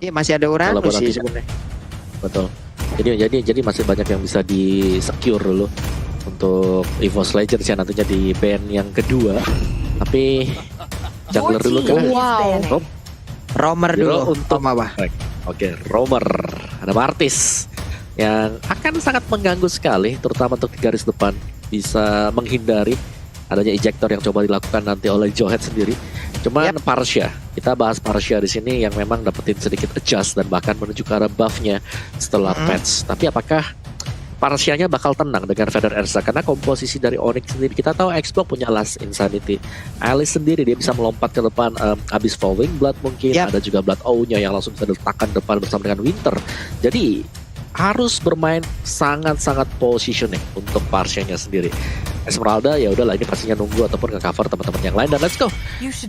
Iya masih ada Uranus sih Kolaborasi. sebenarnya. Betul. Jadi masih banyak yang bisa di secure dulu untuk EVOS Legends ya nantinya di band yang kedua. Tapi jungler dulu kan. Wow. Oh, Romer Hero dulu untuk apa? Oke, Romer. Ada Martis yang akan sangat mengganggu sekali, terutama untuk di garis depan. Bisa menghindari adanya ejector yang coba dilakukan nanti oleh Johead sendiri. Cuman Parsia, kita bahas Parsia di sini yang memang dapetin sedikit adjust dan bahkan menuju ke arah buffnya setelah patch. Tapi apakah Parsianya bakal tenang dengan Feather Ersa? Karena komposisi dari Onyx sendiri, kita tahu Xbox punya Last Insanity. Alice sendiri dia bisa melompat ke depan abis Falling Blood mungkin. Ada juga Blood O-nya yang langsung bisa diletakkan depan bersama dengan Winter. Jadi harus bermain sangat-sangat positioning untuk Parsianya sendiri. Esmeralda ya udahlah, ini pastinya nunggu ataupun nge-cover teman-teman yang lain, dan let's go.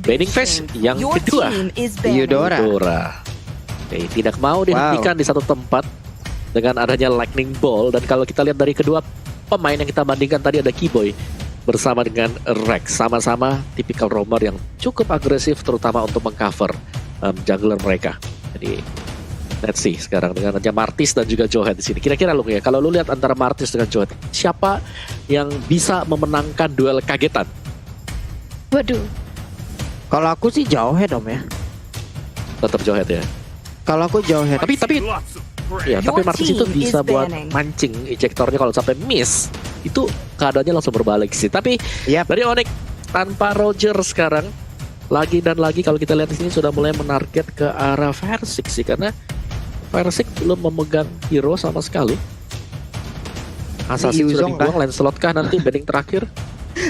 Banning Phase yang kedua, Eudora. Oke, tidak mau dihentikan di satu tempat dengan adanya Lightning Ball. Dan kalau kita lihat dari kedua pemain yang kita bandingkan tadi, ada Keyboy bersama dengan Rex, sama-sama tipikal roamer yang cukup agresif terutama untuk mengcover jungler mereka. Jadi let's see sekarang dengan adanya Martis dan juga Johead di sini. Kira-kira lu ya, kalau lu lihat antara Martis dengan Johead, siapa yang bisa memenangkan duel kagetan? Waduh. Kalau aku sih Johead om ya. Tetap Johead ya. Kalau aku Johead. Tapi Martis itu bisa buat mancing ejectornya kalau sampai miss. Itu keadaannya langsung berbalik sih. Tapi dari Onyx tanpa Roger sekarang lagi dan lagi kalau kita lihat di sini sudah mulai menarget ke arah Versik sih, karena Versik belum memegang hero sama sekali. Assassin sudah dibuang, Lancelot kah nanti banding terakhir?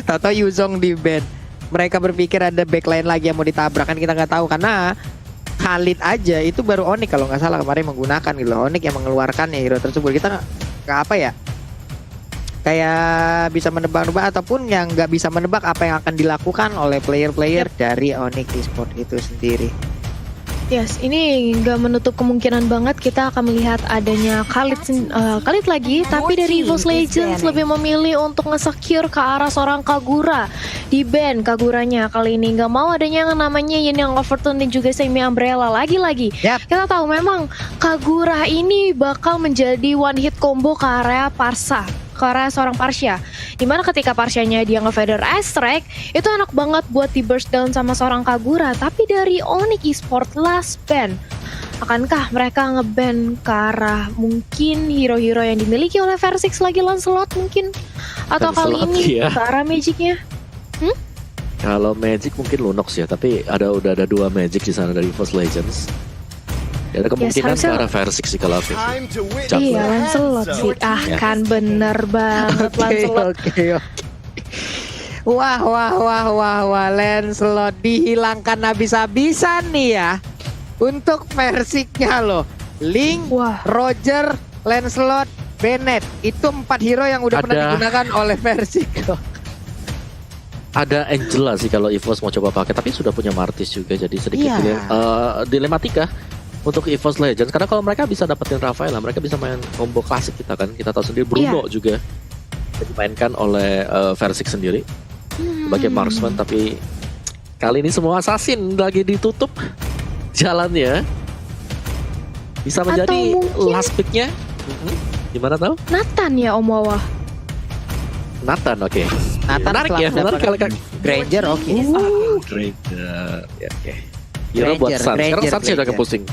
Tahu Yuzong di band. Mereka berpikir ada backline lagi yang mau ditabrak, kan kita nggak tahu karena Khalid aja itu baru Onyx kalau nggak salah kemarin menggunakan gitu. Onyx yang mengeluarkan hero tersebut. Kita nggak apa ya, kayak bisa menebak-nebak ataupun yang nggak bisa menebak apa yang akan dilakukan oleh player-player dari Onyx Esports itu sendiri. Yes, ini nggak menutup kemungkinan banget kita akan melihat adanya Khalid lagi, tapi dari EVOS Legends lebih memilih untuk nge-secure ke arah seorang Kagura. Di ban Kaguranya kali ini, nggak mau adanya yang namanya Yin Yang Overton dan juga Semi Umbrella lagi-lagi. Kita tahu memang Kagura ini bakal menjadi one hit combo ke area Parsa, ke arah seorang Parsia. Dimana ketika Parsianya dia nge-feather Astrek, itu enak banget buat di burst down sama seorang Kagura. Tapi dari Onyx Esports last ban, akankah mereka nge-ban ke arah mungkin hero-hero yang dimiliki oleh Versix lagi, Lancelot mungkin? Atau kali ini ke arah Magicnya? Kalau Magic mungkin Lunox ya, tapi udah ada 2 Magic di sana dari EVOS Legends. Ya, ada kemungkinan ke arah Versix sih kalau aku. Iya, Lancelot sih. Kan bener banget Lancelot. Wah, Lancelot dihilangkan habis-habisan nih ya. Untuk Versixnya loh. Link, Roger, Lancelot, Bennett. Itu 4 hero yang udah pernah digunakan oleh Versix. Ada Angela sih kalau EVOS mau coba pakai, tapi sudah punya Martis juga, jadi sedikit dilematika untuk EVOS Legends. Karena kalau mereka bisa dapetin Rafaela, mereka bisa main combo klasik kita kan. Kita tahu sendiri Bruno juga dimainkan oleh Versix sendiri sebagai marksman, tapi kali ini semua assassin lagi ditutup jalannya. Bisa menjadi last pick-nya. Gimana tahu? Nathan ya Om Wawa. Nathan, oke. Nathan menarik ya, menarik kalau Granger, Granger, oke. Hero buat Sun. Sekarang Sun sih udah ke-pusing.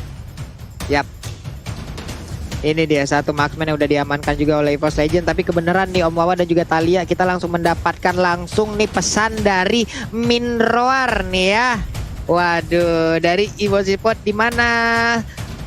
Yap. Ini dia satu marksman yang udah diamankan juga oleh EVOS Legends. Tapi kebenaran nih Om Wawa dan juga Thalia, kita langsung mendapatkan nih pesan dari Minroar nih ya. Waduh, dari EVOS Esports di mana?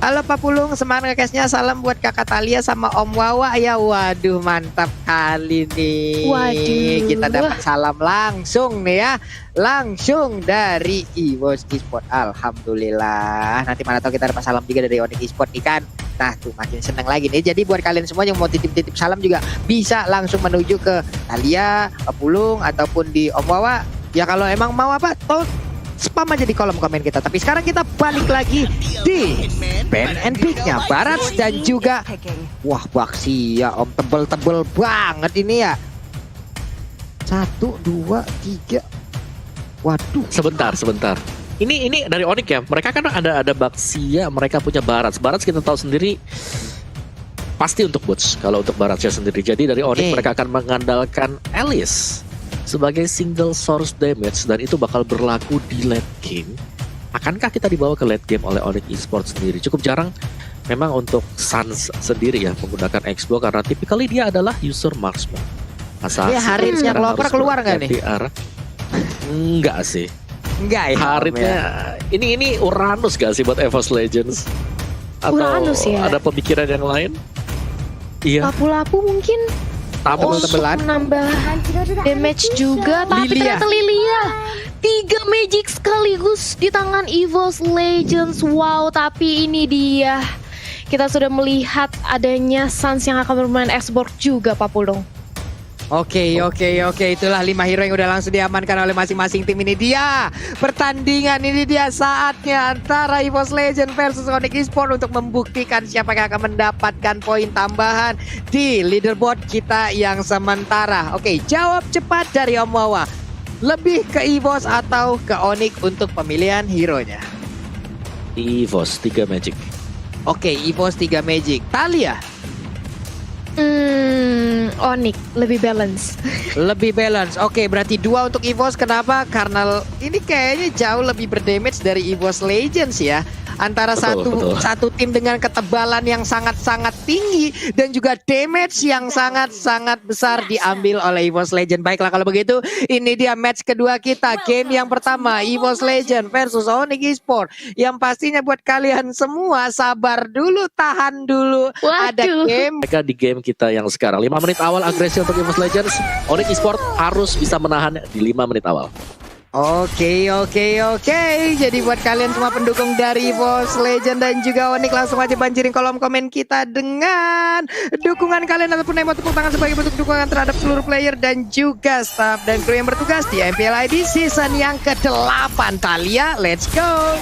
Halo Pak Pulung, semangat nge-cashnya, salam buat kakak Thalia sama Om Wawa ya. Waduh, mantap kali nih. Waduh. Kita dapat salam langsung nih ya. Langsung dari EVOS Esports. Alhamdulillah. Nanti mana tahu kita dapat salam juga dari Onyx Esports nih kan. Nah tuh makin seneng lagi nih. Jadi buat kalian semua yang mau titip-titip salam juga bisa langsung menuju ke Thalia, Pak Pulung ataupun di Om Wawa. Ya kalau emang mau apa, spam aja di kolom komen kita. Tapi sekarang kita balik lagi di ban and pick-nya Barat dan juga Baxi ya Om, tebel-tebel banget ini ya. 1, 2, 3. Waduh. Sebentar. Ini dari Onyx ya. Mereka kan ada Baxia, mereka punya Barats. Barats kita tahu sendiri pasti untuk boots kalau untuk Baratsnya sendiri. Jadi dari Onyx mereka akan mengandalkan Alice sebagai single source damage dan itu bakal berlaku di late game. Akankah kita dibawa ke late game oleh Onyx Esports sendiri? Cukup jarang memang untuk Suns sendiri ya menggunakan X-Bow karena typically dia adalah user marksman. Ya Haritnya Clover keluar nggak nih? Enggak sih. Enggak ya. Haritnya ini Uranus gak sih buat EVOS Legends? Atau Uranus ya? ada pemikiran yang lain? Iya. Lapu-lapu mungkin untuk menambah damage juga. Tapi ternyata Lilia 3 magic sekaligus di tangan EVOS Legends. Wow, tapi ini dia. Kita sudah melihat adanya Suns yang akan bermain X-Board juga, Pak Pulung. Oke. Itulah 5 hero yang udah langsung diamankan oleh masing-masing tim. Ini dia pertandingan, ini dia saatnya antara EVOS Legends versus Onyx Esports untuk membuktikan siapa yang akan mendapatkan poin tambahan di leaderboard kita yang sementara. Oke, jawab cepat dari Om Wawa. Lebih ke EVOS atau ke Onyx untuk pemilihan hero-nya? EVOS 3 Magic. Oke, EVOS 3 Magic. Talia? Onyx lebih balance. Lebih balance. Oke, berarti 2 untuk EVOS. Kenapa? Karena ini kayaknya jauh lebih berdamage dari EVOS Legends ya. Antara satu tim dengan ketebalan yang sangat-sangat tinggi dan juga damage yang sangat-sangat besar diambil oleh EVOS Legends. Baiklah kalau begitu, ini dia match kedua kita. Game yang pertama EVOS Legends versus Onyx Esports. Yang pastinya buat kalian semua sabar dulu, tahan dulu. Ada game. Mereka di game kita yang sekarang 5 menit awal agresi untuk EVOS Legends. Onyx Esports harus bisa menahan di 5 menit awal. Oke. Jadi buat kalian semua pendukung dari EVOS Legends dan juga Onyx, langsung aja banjirin kolom komen kita dengan dukungan kalian ataupun emote tepuk tangan sebagai bentuk dukungan terhadap seluruh player dan juga staff dan kru yang bertugas di MPL ID season yang ke-8. Talia, let's go.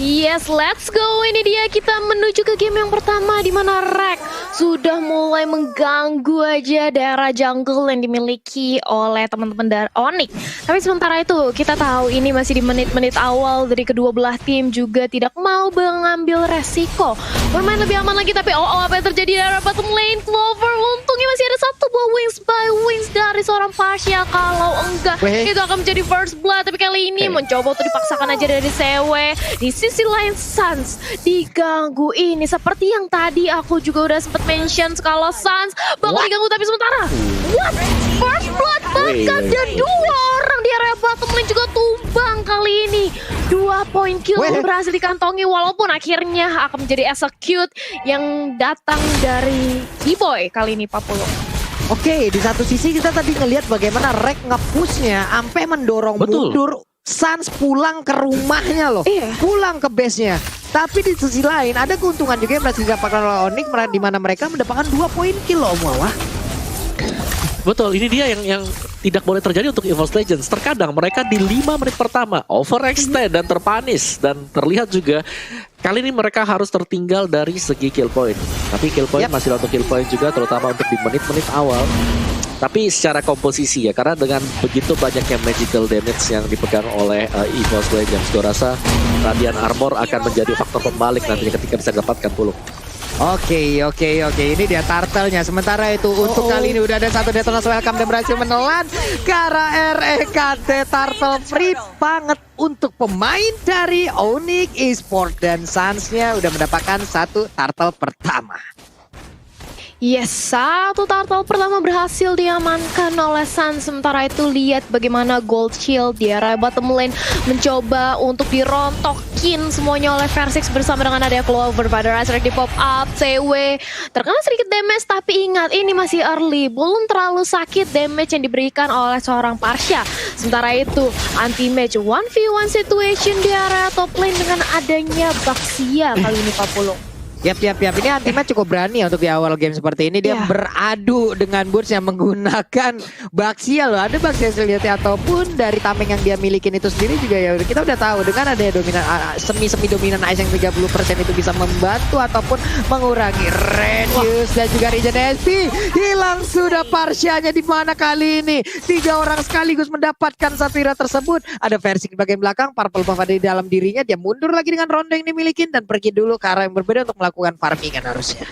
Yes, let's go. Ini dia kita menuju ke game yang pertama di mana Rek sudah mulai mengganggu aja daerah jungle yang dimiliki oleh teman-teman dari Onyx. Tapi sementara itu kita tahu ini masih di menit-menit awal dari kedua belah tim juga tidak mau mengambil resiko bermain lebih aman lagi. Tapi apa yang terjadi di daerah bottom lane? Clover untungnya masih ada satu buah wings by wings dari seorang Pasha. Kalau enggak itu akan menjadi first blood. Tapi kali ini mencoba untuk dipaksakan aja dari CW. Di sisi lain Suns diganggu ini seperti yang tadi aku juga udah sempet mention kalau Suns bakal diganggu, tapi sementara first blood bahkan dan 2 orang di area bottom lane juga tumbang kali ini. 2 poin kill berhasil dikantongi walaupun akhirnya akan menjadi execute yang datang dari B-Boy kali ini, Pak Pulung. Oke, di satu sisi kita tadi ngelihat bagaimana Rek nge-pushnya sampai mendorong mundur Suns pulang ke rumahnya loh, pulang ke base-nya. Tapi di sisi lain ada keuntungan juga yang berhasil didapatkan oleh Onyx di mana mereka mendapatkan 2 poin kill loh, Wah. Betul, ini dia yang tidak boleh terjadi untuk EVOS Legends. Terkadang mereka di 5 menit pertama overextend dan terpanis. Dan terlihat juga kali ini mereka harus tertinggal dari segi kill point. Tapi kill point masih untuk kill point juga, terutama untuk di menit-menit awal. Tapi secara komposisi ya, karena dengan begitu banyaknya magical damage yang dipegang oleh EVOS Legends, gue rasa Radiant Armor akan menjadi faktor pembalik nantinya ketika bisa dapatkan Pulung. Oke, ini dia turtle-nya. Sementara itu untuk kali ini udah ada satu detonas welcome dan berhasil menelan ke arah REKT. Turtle free banget untuk pemain dari Onyx Esports dan Suns-nya udah mendapatkan satu turtle pertama. Yes, satu turtle pertama berhasil diamankan oleh Suns. Sementara itu lihat bagaimana Gold Shield di area bottom lane mencoba untuk dirontokin semuanya oleh Versix bersama dengan ada Clover pada Razork di pop up. CW terkena sedikit damage, tapi ingat ini masih early, belum terlalu sakit damage yang diberikan oleh seorang Pasha. Sementara itu anti-match 1v1 situation di area top lane dengan adanya Baxia kali ini, Pak Pulung. Yap. Ini Antimat cukup berani untuk di awal game seperti ini. Dia beradu dengan Burst yang menggunakan Baxia loh. Ada Baxia Seliati ataupun dari tameng yang dia milikin itu sendiri juga ya. Kita udah tahu dengan ada dominan semi dominan ice yang 30% itu bisa membantu ataupun mengurangi radius dan juga regen SP. Hilang sudah Parsianya di mana kali ini. 3 orang sekaligus mendapatkan satu hero tersebut. Ada versi di bagian belakang, Purple Buff ada di dalam dirinya. Dia mundur lagi dengan Rondo yang dimiliki dan pergi dulu ke arah yang berbeda untuk melakukan farmingan harusnya.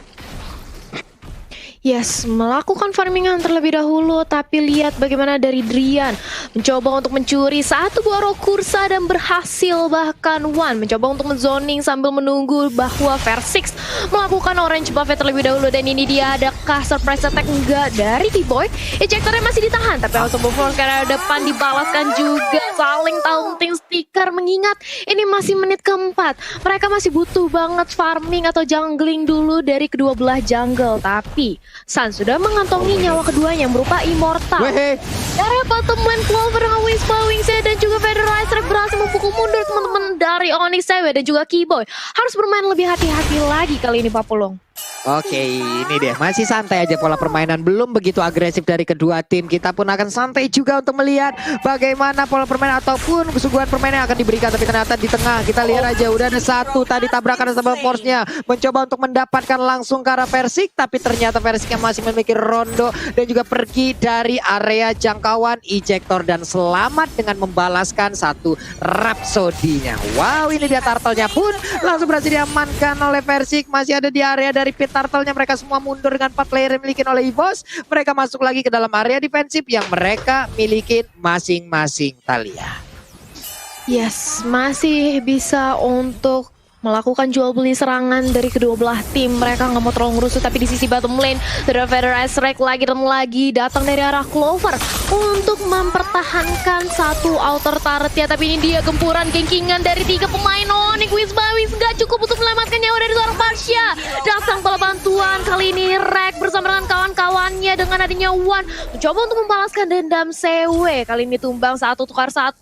Yes, melakukan farmingan terlebih dahulu, tapi lihat bagaimana dari Drian mencoba untuk mencuri satu buah roh kursa dan berhasil, bahkan Wan mencoba untuk menzoning sambil menunggu bahwa Versix melakukan orange buff terlebih dahulu. Dan ini dia, adakah surprise attack? Enggak dari T-Boy. Ejectornya masih ditahan, tapi auto buff karena depan dibalaskan juga, saling taunting stiker, mengingat ini masih menit keempat. Mereka masih butuh banget farming atau jungling dulu dari kedua belah jungle, tapi Sun sudah mengantongi nyawa keduanya yang berupa Immortal. Dari bottom lane Clover dengan Wingsnya dan juga Federalizer berhasil memukul mundur teman-teman dari Onyx CW dan juga Keyboy. Harus bermain lebih hati-hati lagi kali ini Pak Pulung. Oke, ini deh masih santai aja pola permainan, belum begitu agresif dari kedua tim. Kita pun akan santai juga untuk melihat bagaimana pola permainan ataupun kesuguhan permainan yang akan diberikan. Tapi ternyata di tengah kita lihat aja udah ada satu tadi tabrakan sama Force-nya, mencoba untuk mendapatkan langsung ke arah Versix, tapi ternyata Versix yang masih memiliki Rondo dan juga pergi dari area jangkauan ejector dan selamat dengan membalaskan satu Rhapsody-nya. Wow, ini dia turtle-nya pun langsung berhasil diamankan oleh Versix. Masih ada di area dari pit turtle-nya, mereka semua mundur dengan 4 player yang dimiliki oleh EVOS. Mereka masuk lagi ke dalam area defensif yang mereka miliki masing-masing. Talia. Yes, masih bisa untuk melakukan jual beli serangan dari kedua belah tim. Mereka nggak mau terlalu ngerusuh, tapi di sisi bottom lane The Federalizer lagi dan lagi datang dari arah Clover untuk mempertahankan satu outer turret ya. Tapi ini dia gempuran gengkingan dari 3 pemain Onyx. Wis nggak cukup untuk menyelamatkan nyawa dari seorang Parsia. Datang pula bantuan, kali ini Rek bersama dengan kawan-kawannya dengan adanya Wan mencoba untuk membalaskan dendam CW. Kali ini tumbang 1 tukar 1,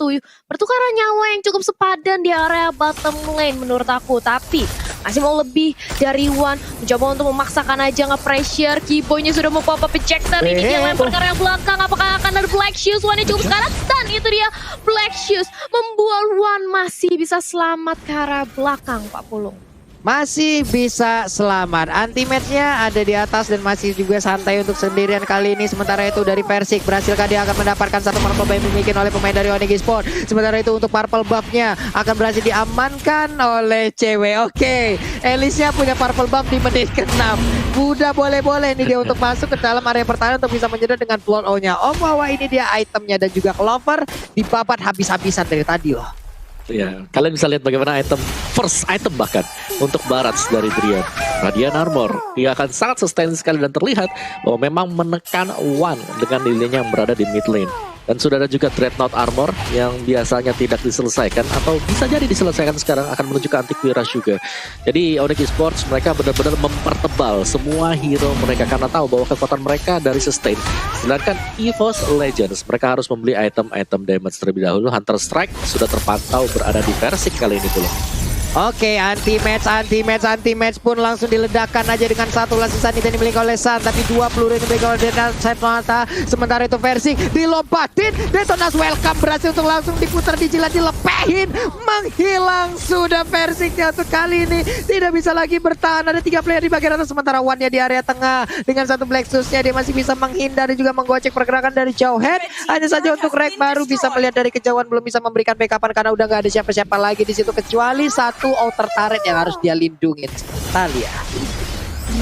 pertukaran nyawa yang cukup sepadan di area bottom lane menurut aku. Tapi masih mau lebih dari Wan, mencoba untuk memaksakan aja nge-pressure. Keyboy-nya sudah mau pop-up ejector, ini dia lempar ke area belakang. Apakah akan ada Black Shoes? Wan-nya cukup sekarang, dan itu dia Black Shoes membuat Wan masih bisa selamat ke arah belakang Pak Pulung. Masih bisa selamat. Anti-match-nya ada di atas dan masih juga santai untuk sendirian kali ini. Sementara itu dari Versix, berhasilkah dia akan mendapatkan satu purple buff yang dimiliki oleh pemain dari Onyx Esports. Sementara itu untuk purple buff-nya akan berhasil diamankan oleh cewek. Oke, Elisnya punya purple buff di menit ke-6. Udah boleh-boleh ini dia untuk masuk ke dalam area pertahanan untuk bisa menyedot dengan plot O-nya. Bahwa ini dia itemnya dan juga Clover dibabat habis-habisan dari tadi loh. Ya, kalian bisa lihat bagaimana first item bahkan untuk Barats dari Drian. Radiant Armor, dia akan sangat sustain sekali dan terlihat bahwa memang menekan Wan dengan nilainya yang berada di mid lane. Dan sudah ada juga Dreadnought Armor yang biasanya tidak diselesaikan atau bisa jadi diselesaikan sekarang, akan menuju ke Antique Rush juga. Jadi Onyx Esports mereka benar-benar mempertebal semua hero mereka karena tahu bahwa kekuatan mereka dari sustain. Sedangkan EVOS Legends mereka harus membeli item-item damage terlebih dahulu. Hunter Strike sudah terpantau berada di Versix kali ini pula. Oke, anti-match pun langsung diledakkan aja dengan satu langsung Sunny yang dimiliki oleh Sun. Tapi 2 peluru yang dimiliki oleh Detonata. Sementara itu Versix dilompatin, Detonas welcome berhasil untuk langsung diputar, dijilat, dilepehin. Menghilang sudah Versix ya untuk kali ini. Tidak bisa lagi bertahan, ada 3 player di bagian atas. Sementara Wan-nya di area tengah. Dengan satu Black Shoes-nya dia masih bisa menghindar dan juga menggocek pergerakan dari jauh head. Hanya saja untuk Rek baru bisa melihat dari kejauhan, belum bisa memberikan backupan karena udah gak ada siapa-siapa lagi di situ kecuali satu outer turret yang harus dia lindungin. Talia.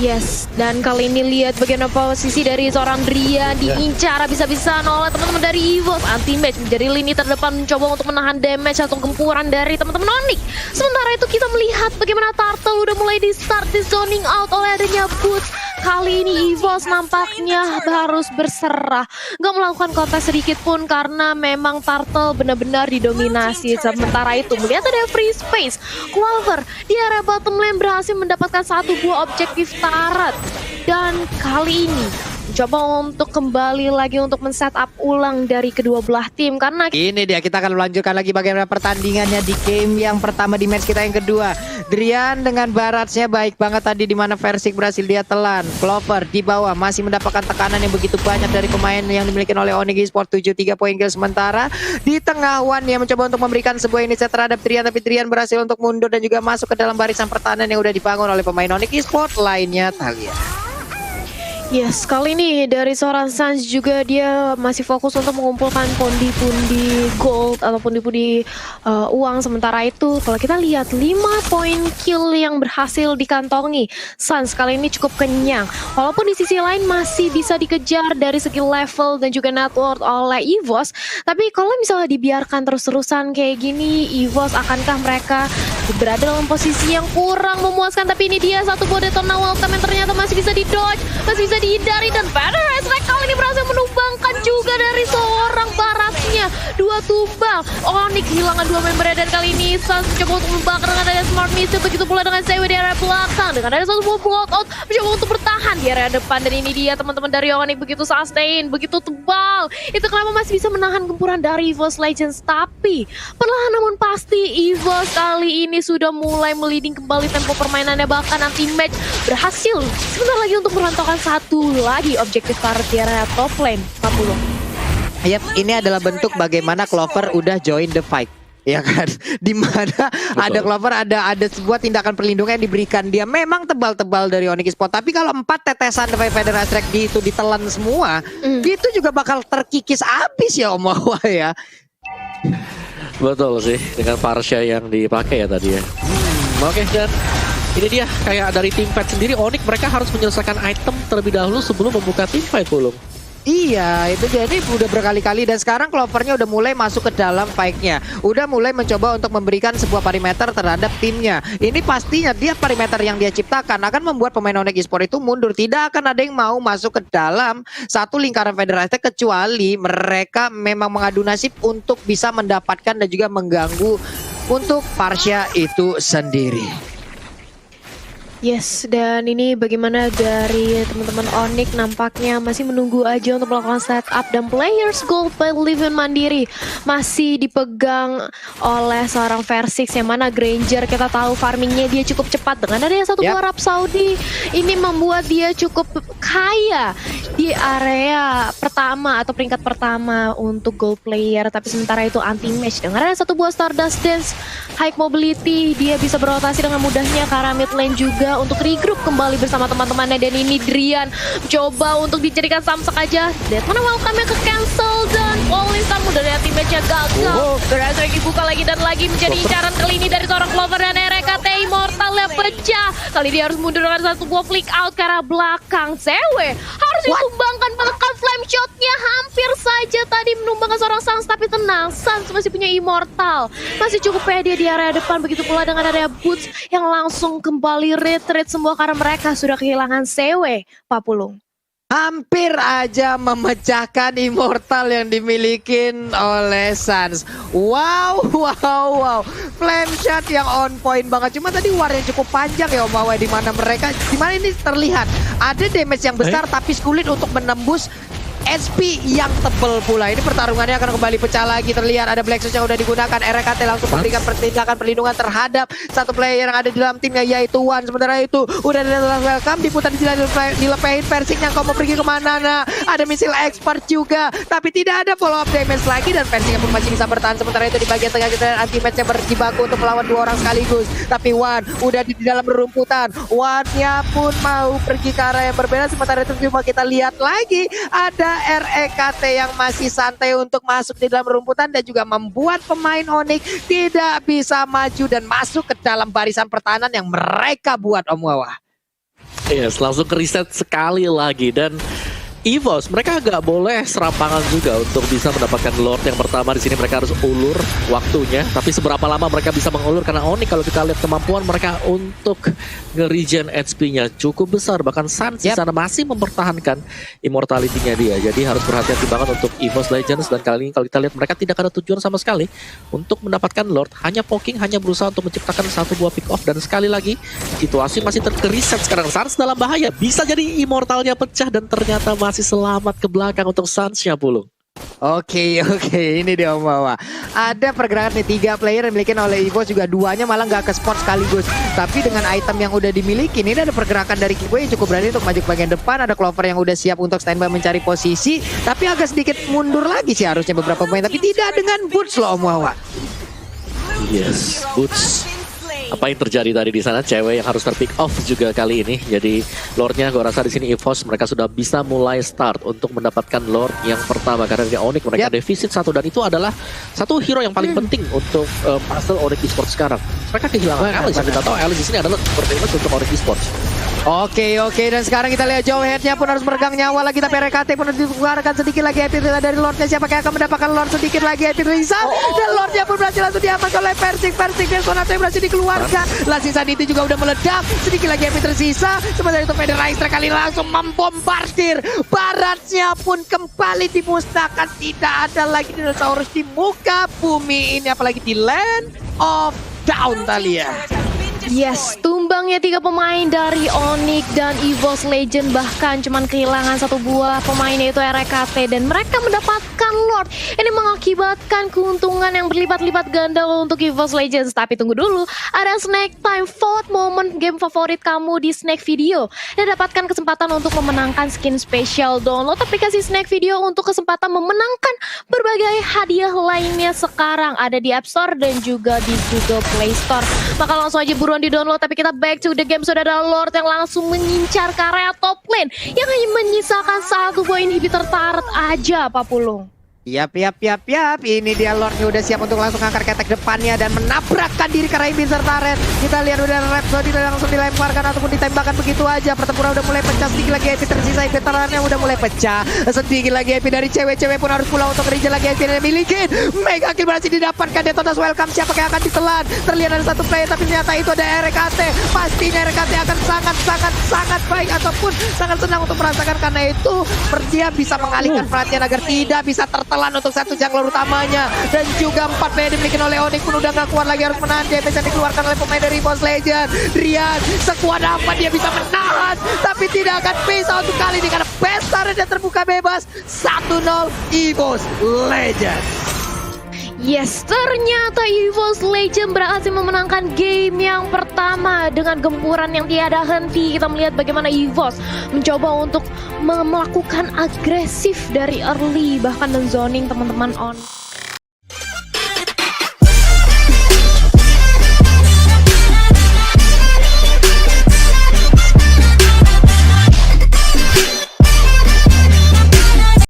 Yes, dan kali ini lihat bagaimana posisi dari seorang Drian diincar bisa-bisa oleh teman-teman dari EVOS. Anti-match menjadi lini terdepan mencoba untuk menahan damage atau gempuran dari teman-teman Onyx. Sementara itu kita melihat bagaimana Turtle udah mulai di start di zoning out oleh adanya Boots. Kali ini EVOS nampaknya harus berserah, nggak melakukan kontes sedikit pun karena memang Turtle benar-benar didominasi. Sementara itu melihat ada free space, Clover di area bottom lane berhasil mendapatkan satu buah objektif turret. Dan kali ini coba untuk kembali lagi untuk men-setup ulang dari kedua belah tim karena Ini dia, kita akan melanjutkan lagi bagaimana pertandingannya di game yang pertama di match kita yang kedua. Drian dengan Baratsnya baik banget tadi, di mana Versik berhasil dia telan. Clover di bawah masih mendapatkan tekanan yang begitu banyak dari pemain yang dimiliki oleh Onyx Esports. 73 poin kill sementara. Di tengah Wan yang mencoba untuk memberikan sebuah inisiatif terhadap Drian, tapi Drian berhasil untuk mundur dan juga masuk ke dalam barisan pertahanan yang udah dibangun oleh pemain Onyx Esports lainnya, Thalia. yes, kali ini dari seorang Suns juga dia masih fokus untuk mengumpulkan pundi-pundi gold atau pundi-pundi uang. Sementara itu kalau kita lihat 5 poin kill yang berhasil dikantongi Suns kali ini cukup kenyang. Walaupun di sisi lain masih bisa dikejar dari segi level dan juga net worth oleh EVOS. Tapi kalau misalnya dibiarkan terus-terusan kayak gini, EVOS akankah mereka berada dalam posisi yang kurang memuaskan? Tapi ini dia satu buah Detona Welcome yang ternyata masih bisa di-dodge, masih bisa dihindari, dan Federer kali ini berhasil menumbangkan juga dari seorang Baratnya. 2 tumbang. Onyx kehilangan 2 membernya, dan kali ini Suns mencoba untuk membakar dengan ada Smart Missile, begitu pula dengan CW di area belakang dengan ada satu buah blowout mencoba untuk bertahan di area depan. Dan ini dia teman-teman dari Onyx begitu sustain, begitu tebal. Itu kenapa masih bisa menahan gempuran dari EVOS Legends. Tapi perlahan namun pasti EVOS kali ini sudah mulai meliding kembali tempo permainannya, bahkan anti match berhasil sebentar lagi untuk merantaukan satu lagi objektif karet di area top lane 40. Yap, ini adalah bentuk bagaimana Clover udah join the fight. Ya kan, dimana ada Clover, ada sebuah tindakan perlindungan yang diberikan dia. Memang tebal-tebal dari Onyx Esports, tapi kalau 4 tetesan dari Federer Strike itu ditelan semua, itu juga bakal terkikis abis ya Om Wawa ya. Betul sih, dengan Parsha yang dipakai ya tadi ya. Oke, dan ini dia kayak dari tim fight sendiri, Onyx mereka harus menyelesaikan item terlebih dahulu sebelum membuka tim fight Pulung. Iya, itu jadi udah berkali-kali, dan sekarang Clovernya udah mulai masuk ke dalam fight-nya. Udah mulai mencoba untuk memberikan sebuah perimeter terhadap timnya. Ini pastinya dia perimeter yang dia ciptakan akan membuat pemain Onyx Esports itu mundur. Tidak akan ada yang mau masuk ke dalam satu lingkaran federasi kecuali mereka memang mengadu nasib untuk bisa mendapatkan dan juga mengganggu untuk Parsha itu sendiri. Yes, dan ini bagaimana dari teman-teman Onyx nampaknya masih menunggu aja untuk melakukan setup, dan players gold by Livin Mandiri masih dipegang oleh seorang Versik, yang mana Granger kita tahu farmingnya dia cukup cepat dengan adanya satu buah Arab Saudi. Ini membuat dia cukup kaya di area pertama atau peringkat pertama untuk gold player, tapi sementara itu anti match dengan ada satu buah Stardust Dance high mobility, dia bisa berotasi dengan mudahnya ke arah mid lane juga untuk regroup kembali bersama teman-temannya. Dan ini Drian coba untuk dijadikan samsak aja, Detona welcome-nya ke cancel, dan Falling Star mudah dari teammatch-nya gagal. Terus lagi dibuka lagi dan lagi menjadi incaran kali ini dari seorang Clover, dan RKT Immortal-nya pecah. Kali dia harus mundur dengan satu buah flick out ke arah belakang. CW harus ditumbangkan, bahkan flame shot-nya hampir saja tadi menumbangkan seorang Suns, tapi tenang, Suns masih punya Immortal, masih cukup pede di area depan. Begitu pula dengan area Boots yang langsung kembali retreat semua karena mereka sudah kehilangan CW, Pak Pulung. Hampir aja memecahkan Immortal yang dimiliki oleh Suns. Wow. Flame shot yang on point banget. Cuma tadi warnya cukup panjang ya Om Wawa, di mana ini terlihat ada damage yang besar tapi sulit untuk menembus SP yang tebel pula. Ini pertarungannya akan kembali pecah lagi. Terlihat ada Black Shoes yang udah digunakan. RKT langsung memberikan tindakan perlindungan terhadap satu player yang ada di dalam timnya, yaitu Wan. Sementara itu udah ada welcome, diputar dilepehin. Versik yang mau pergi kemana. Nah, ada misil expert juga, tapi tidak ada follow up damage lagi, dan Versik pun masih bisa bertahan. Sementara itu di bagian tengah kita anti match-nya berjibaku untuk melawan 2 orang sekaligus. Tapi Wan udah di dalam rerumputan. Wan-nya pun mau pergi ke arah yang berbeda. Sementara itu cuma kita lihat lagi ada REKT yang masih santai untuk masuk di dalam rumputan dan juga membuat pemain Onyx tidak bisa maju dan masuk ke dalam barisan pertahanan yang mereka buat Om Wawa. Yes, langsung ke reset sekali lagi, dan EVOS mereka nggak boleh serampangan juga untuk bisa mendapatkan Lord yang pertama. Di sini mereka harus ulur waktunya, tapi seberapa lama mereka bisa mengulur, karena Onyx kalau kita lihat kemampuan mereka untuk nge-regen HP-nya cukup besar. Bahkan Suns di sana masih mempertahankan immortality-nya dia. Jadi harus berhati-hati banget untuk EVOS Legends, dan kali ini kalau kita lihat mereka tidak ada tujuan sama sekali untuk mendapatkan Lord. Hanya poking, hanya berusaha untuk menciptakan satu buah pick off, dan sekali lagi situasi masih terkeriset sekarang. Suns dalam bahaya, bisa jadi immortalnya pecah dan ternyata masih masih selamat ke belakang untuk Suns-nya Pulung. Oke, ini dia Om Wawa. Ada pergerakan nih 3 player yang dimiliki oleh EVOS, juga 2-nya malah nggak ke spot sekaligus. Tapi dengan item yang udah dimiliki, ini ada pergerakan dari Kibo yang cukup berani untuk maju ke bagian depan. Ada Clover yang udah siap untuk standby mencari posisi, tapi agak sedikit mundur lagi sih harusnya beberapa pemain, tapi tidak dengan Boots loh Om Wawa. Yes, Boots. Apa yang terjadi tadi di sana, cewek yang harus terpick off juga kali ini. Jadi Lordnya gue rasa di sini EVOS mereka sudah bisa mulai start untuk mendapatkan Lord yang pertama, karena di Onyx mereka defisit 1, dan itu adalah satu hero yang paling penting untuk puzzle Onyx Esports sekarang. Mereka kehilangan Alice, kita tahu Alice di sini adalah super famous untuk Onyx Esports. Oke, dan sekarang kita lihat Joe Head-nya pun harus meregang nyawa lagi, tapi RKT pun dikeluarkan sedikit lagi. Epic dari Lordnya, siapa yang akan mendapatkan Lord sedikit lagi. Epic Rizal, dan Lordnya pun berhasil langsung diamankan oleh Persik dan Sonata yang berhasil dikeluarkan. Langsung saat itu juga udah meledak, sedikit lagi Epic tersisa. Sementara itu Federaister kali langsung membombardir. Baratnya pun kembali dimusnahkan, tidak ada lagi dinosaurus di muka bumi ini, apalagi di Land of Down Talia. Yes, tumbangnya 3 pemain dari Onyx dan EVOS Legend, bahkan cuman kehilangan 1 buah pemain yaitu RKT, dan mereka mendapatkan Lord. Ini mengakibatkan keuntungan yang berlipat-lipat ganda untuk EVOS Legends. Tapi tunggu dulu, ada Snack Time, vote momen game favorit kamu di Snack Video dan dapatkan kesempatan untuk memenangkan skin spesial. Download aplikasi Snack Video untuk kesempatan memenangkan berbagai hadiah lainnya. Sekarang ada di App Store dan juga di Google Play Store. Maka langsung aja buruan di download. Tapi kita back to the game. Sudah ada Lord yang langsung mengincar ke area top lane yang hanya menyisakan 1 buah inhibitor turret aja, Pak Pulung. Yap. Ini dia Lordnya udah siap untuk langsung angkat ketek depannya dan menabrakkan diri ke Raibin serta Red. Kita lihat udah Rhapsody langsung dilemparkan ataupun ditembakkan begitu aja. Pertempuran udah mulai pecah, sedikit lagi Epi tersisa. Veterannya udah mulai pecah, sedikit lagi Epi dari cewek-cewek pun harus pulang untuk Rijal lagi. Epi yang miliki Mega Kill berhasil didapatkan. Detonas welcome, siapa yang akan ditelan? Terlihat ada 1 player, tapi ternyata itu ada RKT. Pastinya RKT akan sangat baik ataupun sangat senang untuk merasakan, karena itu dia bisa mengalihkan perhatian agar tidak bisa tertelan untuk 1 jungler utamanya. Dan juga 4 player dimiliki oleh Onyx pun udah gak kuat lagi, harus menahan DPS yang dikeluarkan oleh pemain dari EVOS Legend. Rian, sekuat apa dia bisa menahan, tapi tidak akan bisa untuk kali ini karena Pestar dan terbuka bebas. 1-0 EVOS Legend. Yes, ternyata EVOS Legend berhasil memenangkan game yang pertama dengan gempuran yang tiada henti. Kita melihat bagaimana EVOS mencoba untuk melakukan agresif dari early, bahkan menzoning teman-teman on.